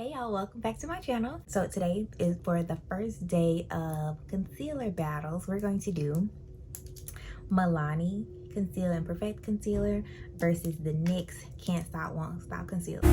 Hey y'all, welcome back to my channel. So today is for the first day of concealer battles. We're going to do Milani Conceal and Perfect Concealer versus the NYX Can't Stop Won't Stop Concealer.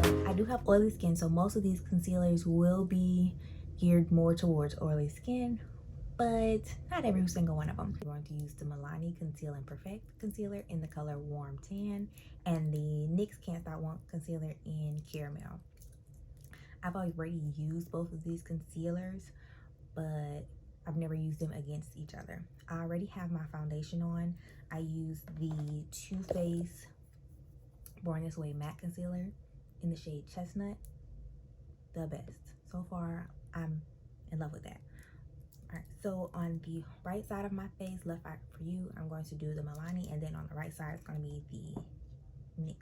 So I do have oily skin, so most of these concealers will be geared more towards oily skin, but not every single one of them. We're going to use the Milani Conceal and Perfect Concealer in the color Warm Tan and the NYX Can't Stop Won't Concealer in Caramel. I've already used both of these concealers, but I've never used them against each other. I already have my foundation on. I used the Too Faced Born This Way Matte Concealer in the shade Chestnut. The best. So far, I'm in love with that. Alright, so on the right side of my face, left side for you, I'm going to do the Milani, and then on the right side, it's going to be the NYX.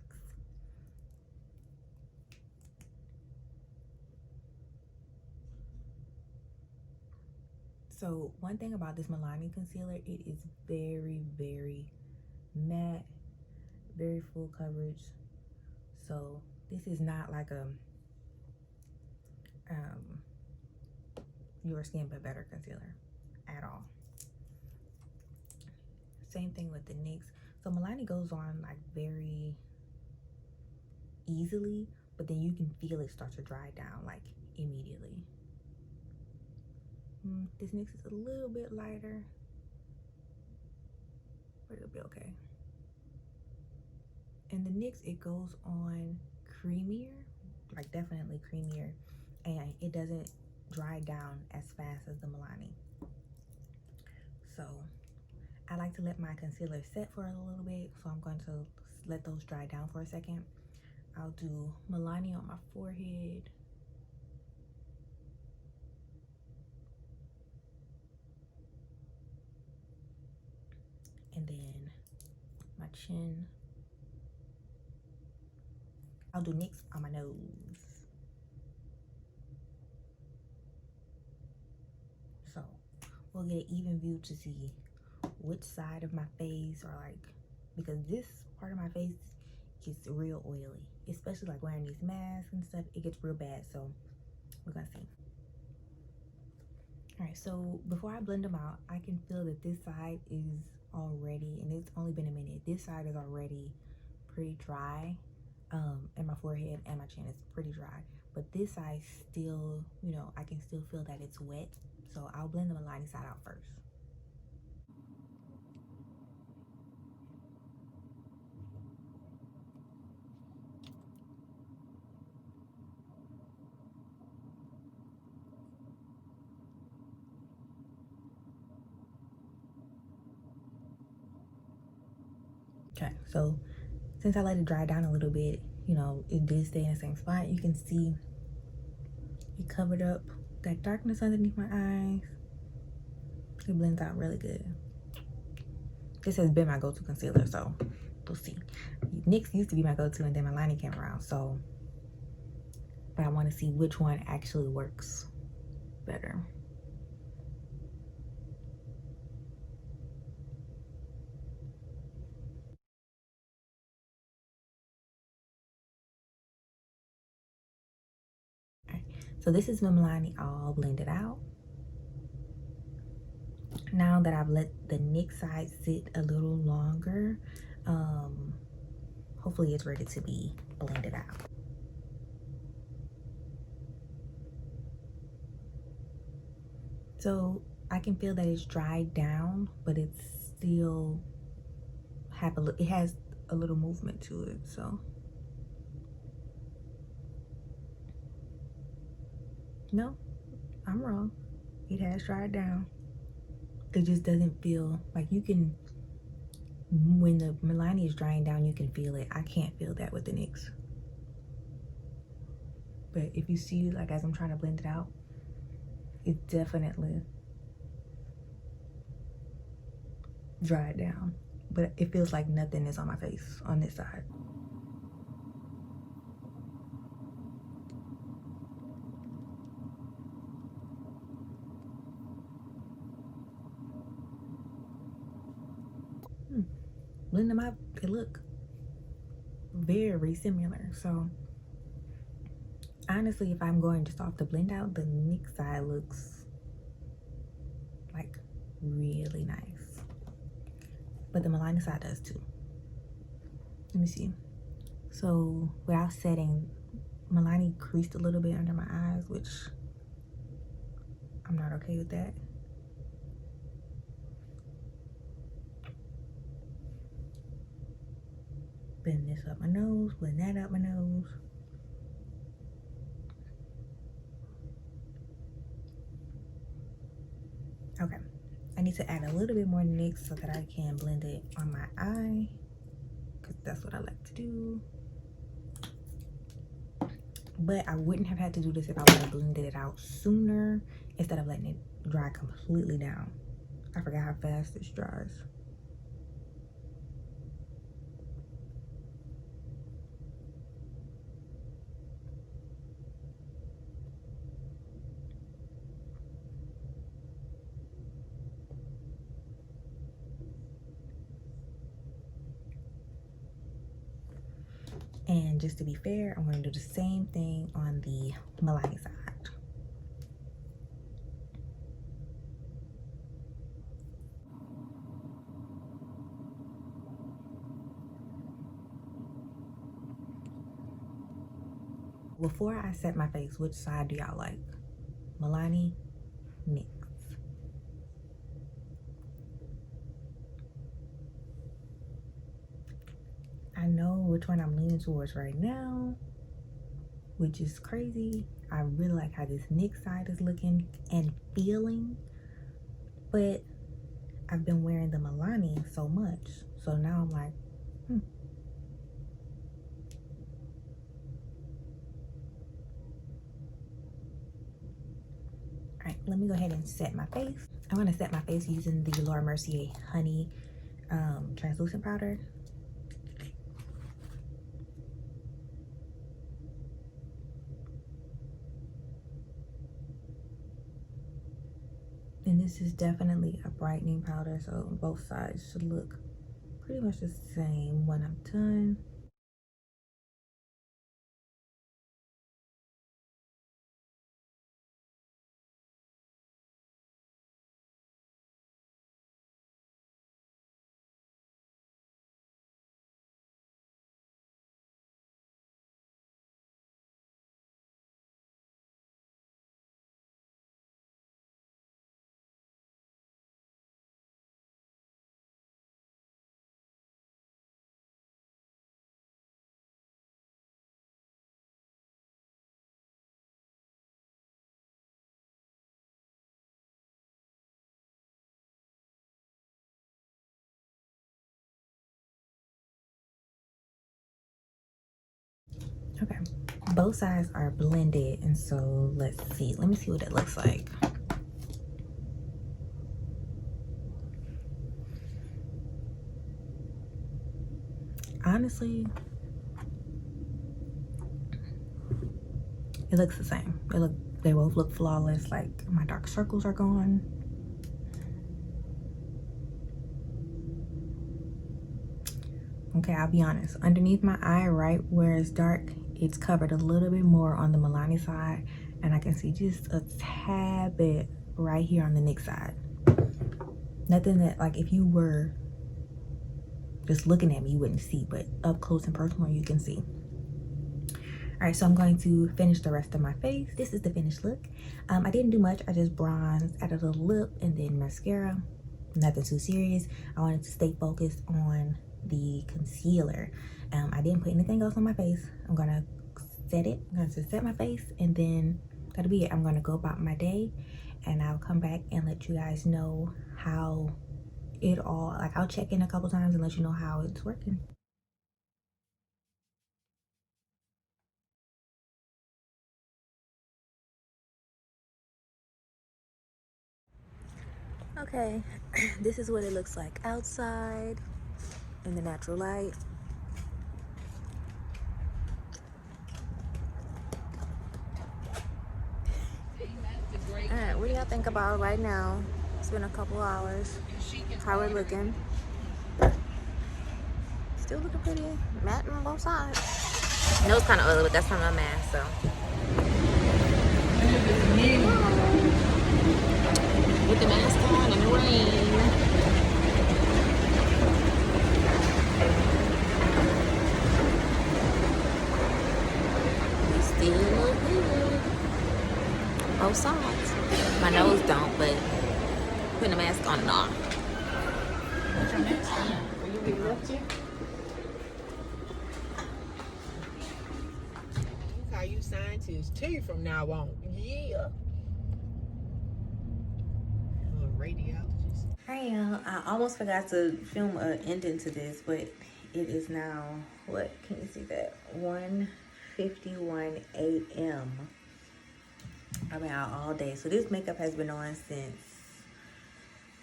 So one thing about this Milani concealer, it is very, very matte, very full coverage. So this is not like a Your Skin But Better concealer at all. Same thing with the NYX. So Milani goes on like very easily, but then you can feel it start to dry down like immediately. This NYX is a little bit lighter, but it'll be okay. And the NYX, it goes on creamier, like definitely creamier, and it doesn't dry down as fast as the Milani. So I like to let my concealer set for a little bit, so I'm going to let those dry down for a second. I'll do Milani on my forehead. And then my chin. I'll do NYX on my nose. So we'll get an even view to see which side of my face, or like, because this part of my face gets real oily, especially like wearing these masks and stuff. It gets real bad, so we're gonna see. All right, so before I blend them out, I can feel that this side is already, and it's only been a minute, this side is already pretty dry, and my forehead and my chin is pretty dry, but this side still, you know, I can still feel that it's wet. So I'll blend the Milani side out first. Okay, so since I let it dry down a little bit, you know, it did stay in the same spot. You can see it covered up that darkness underneath my eyes. It blends out really good. This has been my go-to concealer, so we'll see. NYX used to be my go-to, and then Milani came around, so, but I want to see which one actually works better. So this is Milani all blended out. Now that I've let the NYX side sit a little longer, hopefully it's ready to be blended out. So I can feel that it's dried down, but it's still it has a little movement to it, so. No, I'm wrong. It has dried down. It just doesn't feel like you can, when the Milani is drying down, you can feel it. I can't feel that with the NYX. But if you see, like, as I'm trying to blend it out, it definitely dried down. But it feels like nothing is on my face on this side. blend them out, they look very similar. So honestly, if I'm going just off the blend out, the NYX side looks like really nice, but the Milani side does too. Let me see. So without setting, Milani creased a little bit under my eyes, which I'm not okay with that. Blend this up my nose, blend that up my nose. Okay, I need to add a little bit more NYX so that I can blend it on my eye, because that's what I like to do. But I wouldn't have had to do this if I would have blended it out sooner instead of letting it dry completely down. I forgot how fast this dries. And just to be fair, I'm going to do the same thing on the Milani side. Before I set my face, which side do y'all like? Milani, NYX? I know which one I'm leaning towards right now, which is crazy. I really like how this NYX side is looking and feeling, but I've been wearing the Milani so much, so now I'm like, All right, let me go ahead and set my face. I'm gonna set my face using the Laura Mercier Honey translucent powder. And this is definitely a brightening powder, so both sides should look pretty much the same when I'm done. Okay, both sides are blended, and so let's see. Let me see what it looks like. Honestly, it looks the same. They both look flawless. Like, my dark circles are gone. Okay, I'll be honest. Underneath my eye, right where it's dark, it's covered a little bit more on the Milani side, and I can see just a tad bit right here on the NYX side. Nothing that, like, if you were just looking at me, you wouldn't see, but up close and personal, you can see. All right, so I'm going to finish the rest of my face. This is the finished look. I didn't do much. I just bronzed, added a lip, and then mascara. Nothing too serious. I wanted to stay focused on the concealer. I didn't put anything else on my face. I'm gonna set it. I'm going to set my face, and then that'll be it. I'm gonna go about my day, and I'll come back and let you guys know how it all, like, I'll check in a couple times and let you know how it's working. Okay, this is what it looks like outside in the natural light. All right, what do y'all think about right now? It's been a couple hours. How we're looking. Still looking pretty matte on both sides. I know it's kind of oily, but that's from my mask, so. With the mask on in the rain. We still look good. Both sides. My nose don't, but putting the mask on and off. What's your mask on? Will you be left here? Call you scientists T from now on. Yeah. Radiologist. Hey y'all, I almost forgot to film an ending to this, but it is now, what, can you see that? 1:51 a.m. I've been out all day. So this makeup has been on since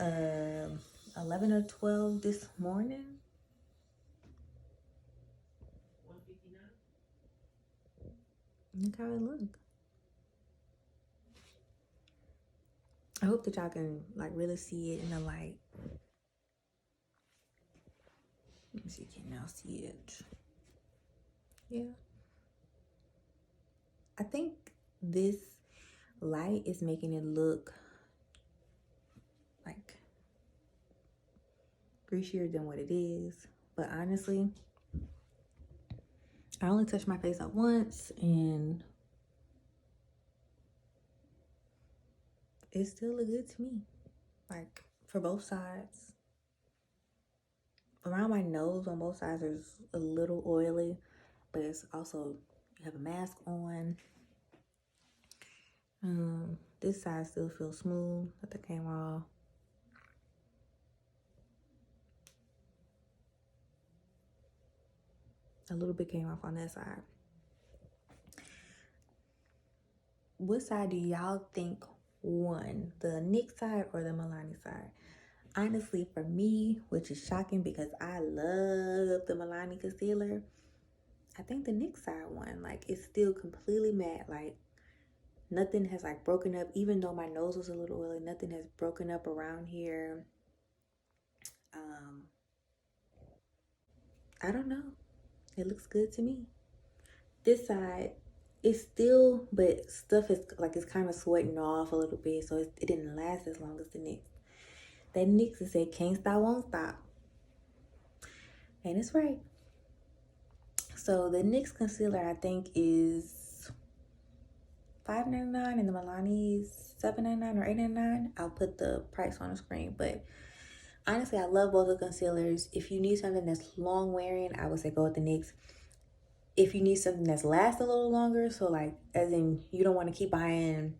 11 or 12 this morning. 1:59. Look how it look. I hope that y'all can like really see it in the light. Let me see, can y'all see it? Yeah. I think this light is making it look like greasier than what it is. But honestly, I only touched my face up once and it still look good to me. Like for both sides. Around my nose on both sides is a little oily, but it's also, you have a mask on. This side still feels smooth. Let the camera off. A little bit came off on that side. What side do y'all think won? The NYX side or the MILANI side? Honestly, for me, which is shocking because I love the MILANI concealer, I think the NYX side won. Like, it's still completely matte. Like, nothing has like broken up. Even though my nose was a little oily, nothing has broken up around here. I don't know. It looks good to me. This side, it's still, but stuff is like, it's kind of sweating off a little bit, so it didn't last as long as the NYX. That NYX is said can't stop, won't stop, and it's right. So the NYX concealer I think is $5.99 and the MILANI is $7.99 or $8.99. I'll put the price on the screen, but honestly, I love both the concealers. If you need something that's long wearing, I would say go with the NYX. If you need something that's lasts a little longer, so like as in you don't want to keep buying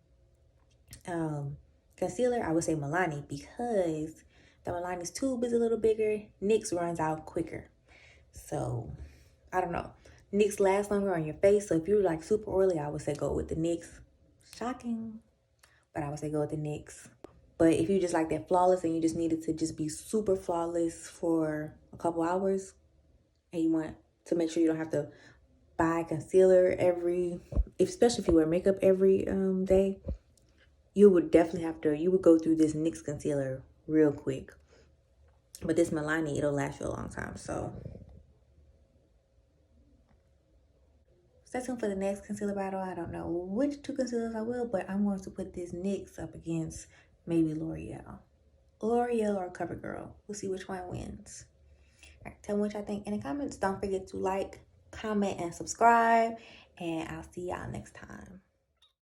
concealer, I would say MILANI, because the MILANI's tube is a little bigger. NYX runs out quicker. So I don't know. NYX lasts longer on your face. So if you're like super oily, I would say go with the NYX. Shocking, but I would say go with the NYX. But if you just like that flawless and you just needed to just be super flawless for a couple hours, and you want to make sure you don't have to buy concealer especially if you wear makeup every day, you would definitely you would go through this NYX concealer real quick. But this MILANI, it'll last you a long time. So stay tuned for the next concealer battle. I don't know which two concealers I will, but I'm going to put this NYX up against maybe L'Oreal or CoverGirl. We'll see which one wins. All right, tell me what y'all think in the comments. Don't forget to like, comment, and subscribe. And I'll see y'all next time.